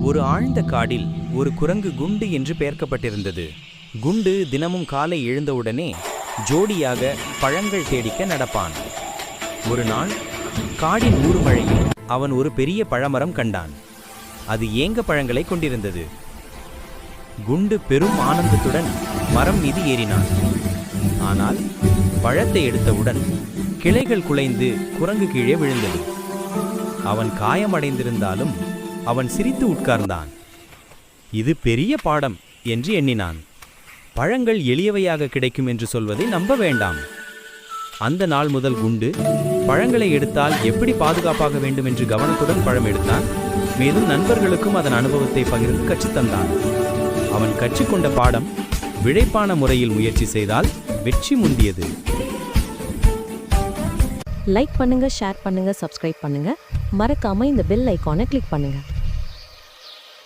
ஒரு ஆழ்ந்த காடில் ஒரு குரங்கு குண்டு என்று பெயர்க்கப்பட்டிருந்தது. குண்டு தினமும் காலை எழுந்தவுடனே ஜோடியாக பழங்கள் தேடிக்க நடப்பான். ஒரு நாள் காடின் ஊர்மழையில் அவன் ஒரு பெரிய பழமரம் கண்டான். அது ஏங்க பழங்களை கொண்டிருந்தது. குண்டு பெரும் ஆனந்தத்துடன் மரம் மீது ஏறினான். ஆனால் பழத்தை எடுத்தவுடன் கிளைகள் குலைந்து குரங்கு கீழே விழுந்தது. அவன் காயமடைந்திருந்தாலும் அவன் சிரித்து உட்கார்ந்தான். இது பெரிய பாடம் என்று எண்ணினான். பழங்கள் எளியவையாக கிடைக்கும் என்று சொல்வதை நம்ப வேண்டாம். அந்த நாள் முதல் குண்டு பழங்களை எடுத்தால் எப்படி பாதுகாப்பாக வேண்டும் என்று கவனத்துடன் பழம் எடுத்தான். மேலும் நண்பர்களுக்கும் அதன் அனுபவத்தை பகிர்ந்து கற்றுத்தந்தான். அவன் கற்றுக்கொண்ட பாடம், விழைப்பான முறையில் முயற்சி செய்தால் வெற்றி முந்தியது. லைக் பண்ணுங்க, ஷேர் பண்ணுங்க, சப்ஸ்கிரைப் பண்ணுங்க. மறக்காம இந்த பெல் ஐகானை கிளிக் பண்ணுங்க.